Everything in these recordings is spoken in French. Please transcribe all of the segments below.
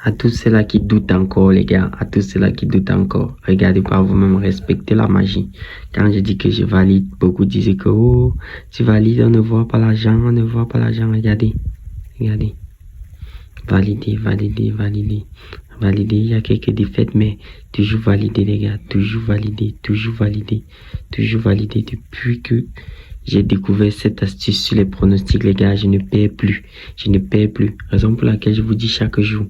À tous ceux-là qui doutent encore, les gars, à tous ceux-là qui doutent encore, regardez par vous-même, respectez la magie. Quand je dis que je valide, beaucoup disaient que, oh, tu valides, on ne voit pas l'argent, on ne voit pas l'argent, regardez, regardez. Valider, valider, valider, valider, il y a quelques défaites, mais toujours valider, les gars, toujours valider, toujours valider, toujours valider. Depuis que j'ai découvert cette astuce sur les pronostics, les gars, je ne perds plus. Je ne perds plus. Raison pour laquelle je vous dis chaque jour,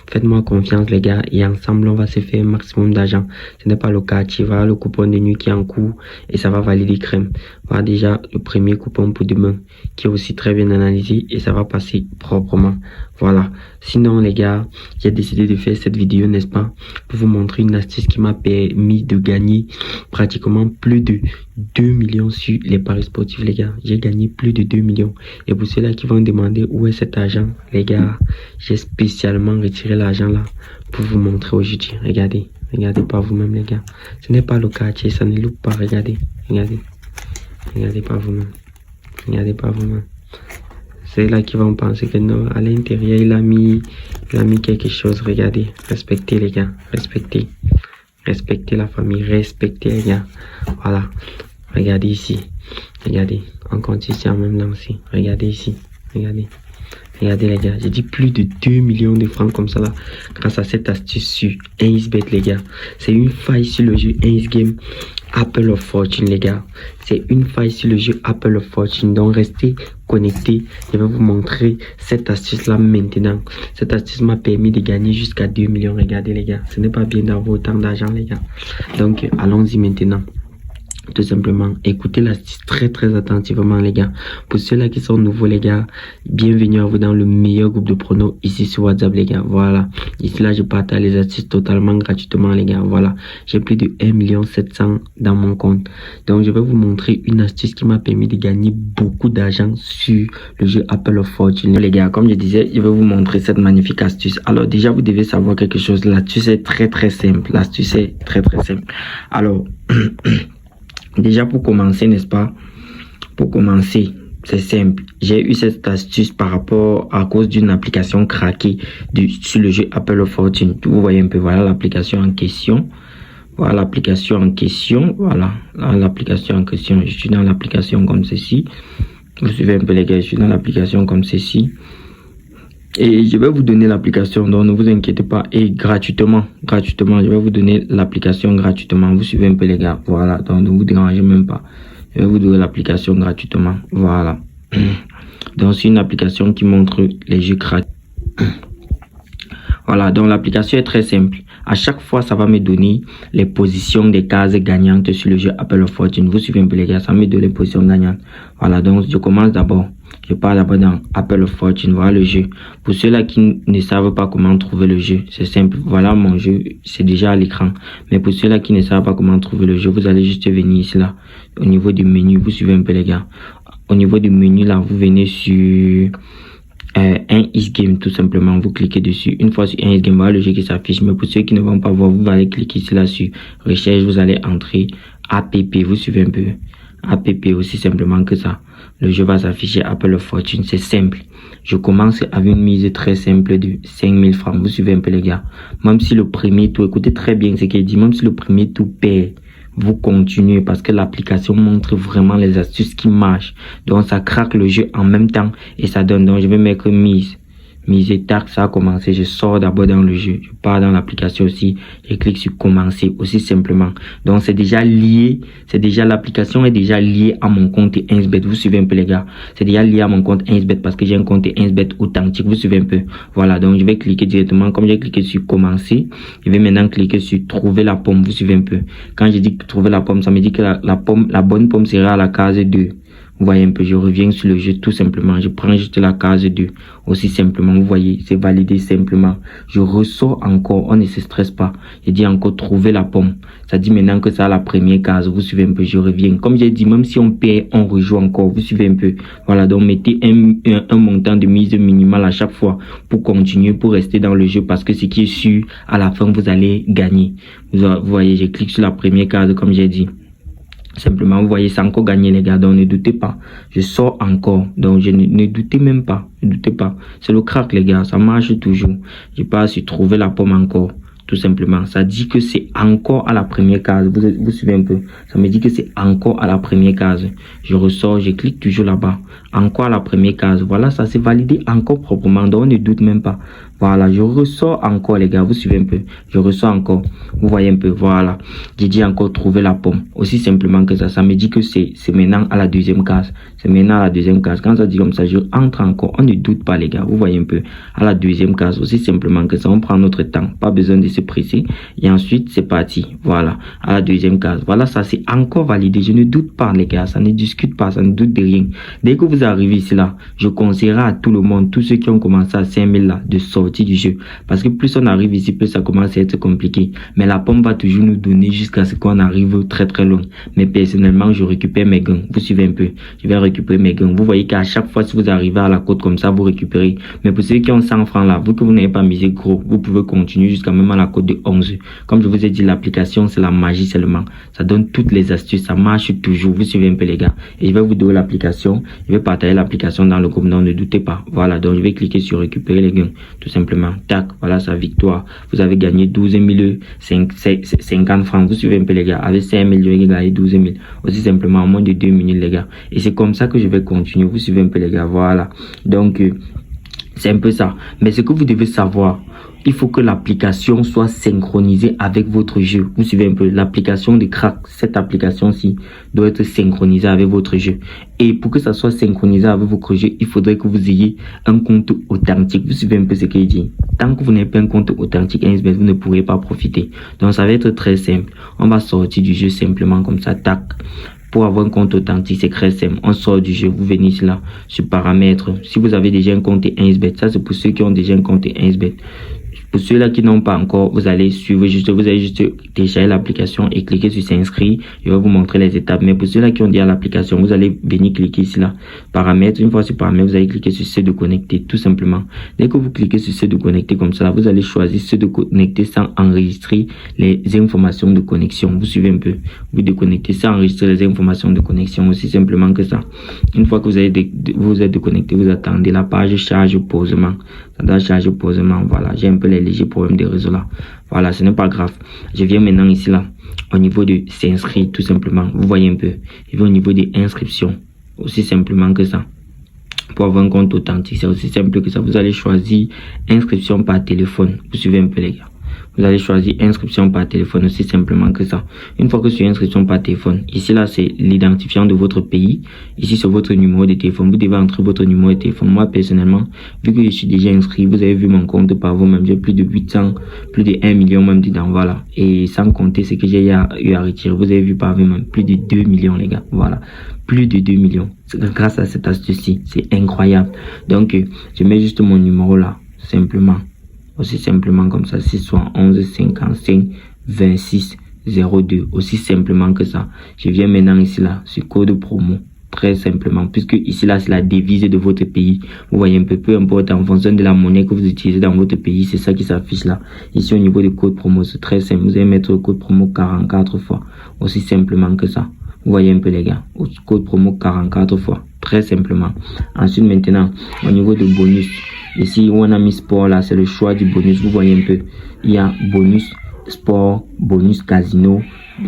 faites-moi confiance, les gars, et ensemble, on va se faire un maximum d'argent. Ce n'est pas le cas. Tu vas le coupon de nuit qui est en cours et ça va valider crème. Voilà déjà le premier coupon pour demain qui est aussi très bien analysé et ça va passer proprement. Voilà. Sinon, les gars, j'ai décidé de faire cette vidéo, n'est-ce pas, pour vous montrer une astuce qui m'a permis de gagner pratiquement plus de 2 millions sur les paris sportifs, les gars. J'ai gagné plus de 2 millions. Et pour ceux-là qui vont demander où est cet argent, les gars, j'ai spécialement retiré l'argent là pour vous montrer aujourd'hui. Regardez, regardez par vous-même, les gars. Ce n'est pas le quartier, ça ne loupe pas. Regardez, regardez. Regardez par vous-même. Regardez par vous-même. C'est là qui vont penser que non, à l'intérieur, il a mis quelque chose. Regardez, respectez les gars, respectez. Respectez la famille, respectez les gars. Voilà. Regardez ici. Regardez. On continue en même temps aussi. Regardez ici. Regardez. Regardez les gars. J'ai dit plus de 2 millions de francs comme ça là. Grâce à cette astuce sur 1xBet les gars. C'est une faille sur le jeu 1xGame. Apple of Fortune les gars. C'est une faille sur le jeu Apple of Fortune. Donc restez connectés. Je vais vous montrer cette astuce là maintenant. Cette astuce m'a permis de gagner jusqu'à 2 millions. Regardez les gars. Ce n'est pas bien d'avoir autant d'argent les gars. Donc allons-y maintenant. Tout simplement, écoutez l'astuce très très attentivement les gars. Pour ceux-là qui sont nouveaux les gars, bienvenue à vous dans le meilleur groupe de pronos ici sur WhatsApp les gars. Voilà, ici là je partage les astuces totalement gratuitement les gars. Voilà, j'ai plus de 1,7 million dans mon compte. Donc je vais vous montrer une astuce qui m'a permis de gagner beaucoup d'argent sur le jeu Apple of Fortune. Les gars, comme je disais, je vais vous montrer cette magnifique astuce. Alors déjà vous devez savoir quelque chose. L'astuce est très très simple. L'astuce est très très simple. Alors déjà pour commencer, n'est-ce pas? Pour commencer, c'est simple. J'ai eu cette astuce par rapport à cause d'une application craquée sur le jeu Apple of Fortune. Vous voyez un peu, voilà l'application en question. Voilà l'application en question. Voilà l'application en question. Je suis dans l'application comme ceci. Vous suivez un peu les gars, je suis dans l'application comme ceci. Et je vais vous donner l'application, donc ne vous inquiétez pas. Et gratuitement, je vais vous donner l'application gratuitement. Vous suivez un peu les gars, voilà, donc ne vous dérangez même pas. Je vais vous donner l'application gratuitement, voilà. Donc c'est une application qui montre les jeux gratuits. Voilà, donc l'application est très simple. À chaque fois, ça va me donner les positions des cases gagnantes sur le jeu Apple of Fortune. Vous suivez un peu les gars, ça me donne les positions gagnantes. Voilà, donc je commence d'abord. Je pars d'abord dans Apple of Fortune, voilà le jeu. Pour ceux-là qui ne savent pas comment trouver le jeu, c'est simple. Voilà mon jeu, c'est déjà à l'écran. Mais pour ceux-là qui ne savent pas comment trouver le jeu, vous allez juste venir ici là. Au niveau du menu, vous suivez un peu les gars. Au niveau du menu là, vous venez sur 1xGame tout simplement. Vous cliquez dessus. Une fois sur 1xGame, voilà le jeu qui s'affiche. Mais pour ceux qui ne vont pas voir, vous allez cliquer ici là sur recherche. Vous allez entrer app. Vous suivez un peu. App aussi simplement que ça. Le jeu va s'afficher Apple of Fortune. C'est simple. Je commence avec une mise très simple de 5000 francs. Vous suivez un peu les gars. Même si le premier tour, écoutez très bien ce qu'il dit. Même si le premier tour perd, vous continuez parce que l'application montre vraiment les astuces qui marchent. Donc ça craque le jeu en même temps et ça donne. Donc je vais mettre mise et tac, ça a commencé. Je sors d'abord dans le jeu, je pars dans l'application aussi, je clique sur commencer aussi simplement. Donc c'est déjà lié, l'application est déjà liée à mon compte 1xBet. Vous suivez un peu les gars, c'est déjà lié à mon compte 1xBet parce que j'ai un compte 1xBet authentique. Vous suivez un peu. Voilà, donc je vais cliquer directement. Comme j'ai cliqué sur commencer, je vais maintenant cliquer sur trouver la pomme. Vous suivez un peu. Quand je dis trouver la pomme, ça me dit que la bonne pomme sera à la case 2. Vous voyez un peu, je reviens sur le jeu tout simplement. Je prends juste la case 2. Aussi simplement, vous voyez, c'est validé simplement. Je ressors encore, on ne se stresse pas. Je dis encore trouver la pomme. Ça dit maintenant que ça a la première case. Vous suivez un peu, je reviens. Comme j'ai dit, même si on perd, on rejoue encore. Vous suivez un peu. Voilà, donc mettez un montant de mise minimale à chaque fois pour continuer, pour rester dans le jeu. Parce que ce qui est sûr, à la fin, vous allez gagner. Vous voyez, je clique sur la première case comme j'ai dit. Simplement, vous voyez, c'est encore gagné, les gars. Donc, ne doutez pas. Je sors encore. Donc, ne doutez même pas. Ne doutez pas. C'est le crack, les gars. Ça marche toujours. Je pas su trouver la pomme encore. Tout simplement. Ça dit que c'est encore à la première case. Vous suivez un peu. Ça me dit que c'est encore à la première case. Je ressors, je clique toujours là-bas. Encore à la première case. Voilà, ça s'est validé encore proprement. Donc, on ne doute même pas. Voilà, je ressors encore, les gars. Vous suivez un peu. Je ressors encore. Vous voyez un peu. Voilà. J'ai dit encore trouver la pomme. Aussi simplement que ça. Ça me dit que c'est maintenant à la deuxième case. C'est maintenant à la deuxième case. Quand ça dit comme ça, je entre encore. On ne doute pas, les gars. Vous voyez un peu. À la deuxième case. Aussi simplement que ça. On prend notre temps. Pas besoin de se presser. Et ensuite, c'est parti. Voilà. À la deuxième case. Voilà, ça c'est encore validé. Je ne doute pas, les gars. Ça ne discute pas. Ça ne doute de rien. Dès que vous arrivez ici, là, je conseillerais à tout le monde, tous ceux qui ont commencé à 5000 là, de sortir du jeu. Parce que plus on arrive ici, plus ça commence à être compliqué. Mais la pomme va toujours nous donner jusqu'à ce qu'on arrive très très loin. Mais personnellement, je récupère mes gains. Vous suivez un peu. Je vais récupérer mes gains. Vous voyez qu'à chaque fois, si vous arrivez à la côte comme ça, vous récupérez. Mais pour ceux qui ont 100 francs là, vous que vous n'avez pas misé gros, vous pouvez continuer jusqu'à même à la côte de 11. Comme je vous ai dit, l'application, c'est la magie seulement. Ça donne toutes les astuces. Ça marche toujours. Vous suivez un peu, les gars. Et je vais vous donner l'application. Je vais partager l'application dans le groupe. Donc, ne doutez pas. Voilà. Donc, je vais cliquer sur récupérer les gains. Tout simplement. Tac. Voilà sa victoire. Vous avez gagné 12 50 francs. Vous suivez un peu, les gars. Avec 5 000, je vais gagner 12 000. Aussi simplement en moins de 2 minutes, les gars. Et c'est comme ça que je vais continuer. Vous suivez un peu, les gars. Voilà. Donc, c'est un peu ça. Mais ce que vous devez savoir, il faut que l'application soit synchronisée avec votre jeu. Vous suivez un peu l'application de crack. Cette application-ci doit être synchronisée avec votre jeu. Et pour que ça soit synchronisé avec votre jeu, il faudrait que vous ayez un compte authentique. Vous suivez un peu ce qu'il dit. Tant que vous n'avez pas un compte authentique 1xBet, vous ne pourrez pas profiter. Donc ça va être très simple. On va sortir du jeu simplement comme ça. Tac. Pour avoir un compte authentique, c'est très simple. On sort du jeu, vous venez ici là, sur paramètres. Si vous avez déjà un compte 1xBet, ça c'est pour ceux qui ont déjà un compte 1xBet. Pour ceux-là qui n'ont pas encore, vous allez juste télécharger l'application et cliquer sur s'inscrire. Je vais vous montrer les étapes. Mais pour ceux-là qui ont déjà l'application, vous allez venir cliquer ici là, paramètres. Une fois sur paramètres, vous allez cliquer sur ceux de connecter, tout simplement. Dès que vous cliquez sur ceux de connecter comme ça, vous allez choisir ceux de connecter sans enregistrer les informations de connexion. Vous suivez un peu. Vous déconnectez sans enregistrer les informations de connexion, aussi simplement que ça. Une fois que vous êtes déconnecté, vous attendez la page charge posement. Ça doit charger posement. Voilà, j'ai un peu les légers problèmes de réseau là. Voilà, ce n'est pas grave. Je viens maintenant ici là, au niveau de s'inscrire tout simplement. Vous voyez un peu. Je vais au niveau des inscriptions. Aussi simplement que ça. Pour avoir un compte authentique, c'est aussi simple que ça. Vous allez choisir inscription par téléphone. Vous suivez un peu, les gars. Vous allez choisir inscription par téléphone, aussi simplement que ça. Une fois que sur inscription par téléphone, ici là c'est l'identifiant de votre pays. Ici c'est votre numéro de téléphone. Vous devez entrer votre numéro de téléphone. Moi personnellement, vu que je suis déjà inscrit, vous avez vu mon compte par vous-même. J'ai plus de 800, plus de 1 million même dedans. Voilà. Et sans compter ce que j'ai eu à retirer. Vous avez vu par vous-même plus de 2 millions, les gars. Voilà. Plus de 2 millions. Grâce à cette astuce-ci. C'est incroyable. Donc, je mets juste mon numéro là. Simplement. Aussi simplement comme ça, 611 55 26 02. Aussi simplement que ça. Je viens maintenant ici là, sur code promo. Très simplement, puisque ici là c'est la devise de votre pays. Vous voyez un peu importe en fonction de la monnaie que vous utilisez dans votre pays, c'est ça qui s'affiche là. Ici au niveau du code promo, c'est très simple. Vous allez mettre le code promo 44 fois. Aussi simplement que ça. Vous voyez un peu les gars. Code promo 44 fois. Très simplement. Ensuite maintenant, au niveau du bonus. Ici où on a mis sport là, c'est le choix du bonus. Vous voyez un peu. Il y a bonus sport, bonus casino,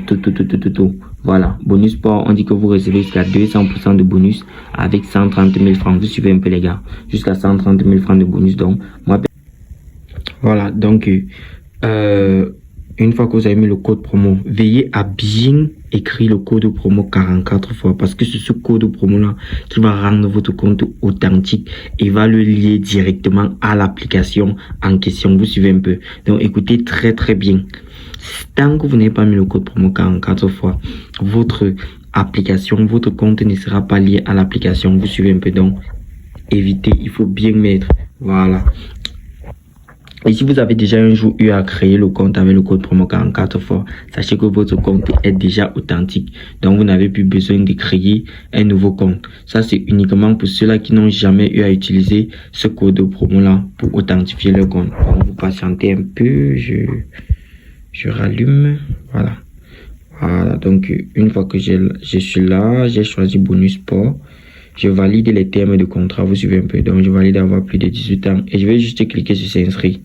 tout. Voilà. Bonus sport, on dit que vous recevez jusqu'à 200% de bonus avec 130 000 francs. Vous suivez un peu les gars. Jusqu'à 130 000 francs de bonus. Donc, moi. Voilà. Donc, une fois que vous avez mis le code promo, veillez à bien écrire le code promo 44 fois parce que c'est ce code promo là qui va rendre votre compte authentique et va le lier directement à l'application en question. Vous suivez un peu. Donc écoutez très bien. Tant que vous n'avez pas mis le code promo 44 fois, votre application, votre compte ne sera pas lié à l'application. Vous suivez un peu. Donc évitez, il faut bien mettre. Voilà. Et si vous avez déjà un jour eu à créer le compte avec le code promo 44 fois, sachez que votre compte est déjà authentique. Donc, vous n'avez plus besoin de créer un nouveau compte. Ça, c'est uniquement pour ceux-là qui n'ont jamais eu à utiliser ce code promo-là pour authentifier leur compte. Donc, vous patientez un peu, je rallume. Voilà. Voilà, donc une fois que je suis là, j'ai choisi bonus sport. Je valide les termes de contrat, vous suivez un peu. Donc je valide avoir plus de 18 ans et je vais juste cliquer sur s'inscrire.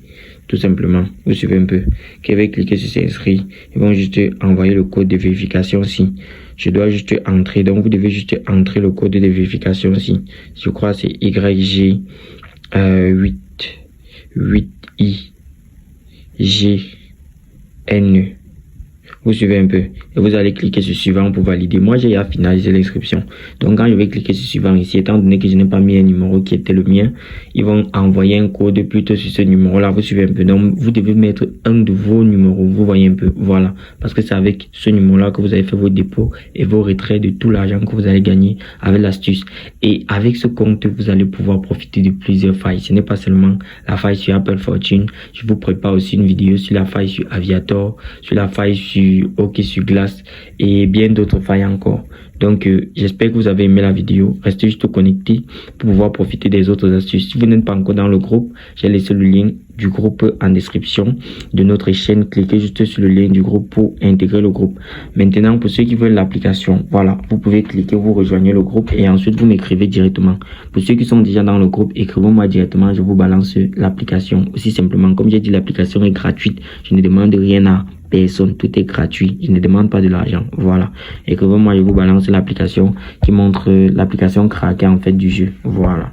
Tout simplement, vous suivez un peu. Je vais cliquer sur s'inscrire. Ils vont juste envoyer le code de vérification aussi. Je dois juste entrer. Donc vous devez juste entrer le code de vérification aussi. Je crois que c'est YG 8I G N. Vous suivez un peu et vous allez cliquer sur suivant pour valider. Moi, j'ai à finaliser l'inscription. Donc, quand je vais cliquer sur suivant ici, étant donné que je n'ai pas mis un numéro qui était le mien, ils vont envoyer un code plutôt sur ce numéro-là. Vous suivez un peu. Donc, vous devez mettre un de vos numéros. Vous voyez un peu. Voilà. Parce que c'est avec ce numéro-là que vous avez fait vos dépôts et vos retraits de tout l'argent que vous allez gagner avec l'astuce. Et avec ce compte, vous allez pouvoir profiter de plusieurs failles. Ce n'est pas seulement la faille sur Apple Fortune. Je vous prépare aussi une vidéo sur la faille sur Aviator, sur la faille sur hockey sur glace et bien d'autres failles encore. Donc j'espère que vous avez aimé la vidéo. Restez juste connectés pour pouvoir profiter des autres astuces. Si vous n'êtes pas encore dans le groupe, j'ai laissé le lien du groupe en description de notre chaîne. Cliquez juste sur le lien du groupe pour intégrer le groupe. Maintenant, pour ceux qui veulent l'application, voilà, vous pouvez cliquer, vous rejoignez le groupe et ensuite vous m'écrivez directement. Pour ceux qui sont déjà dans le groupe, écrivez-moi directement, je vous balance l'application. Aussi simplement, comme j'ai dit, l'application est gratuite. Je ne demande rien à personne, tout est gratuit, je ne demande pas de l'argent. Voilà, écrivez-moi, je vous balance l'application qui montre l'application craquée en fait du jeu. Voilà.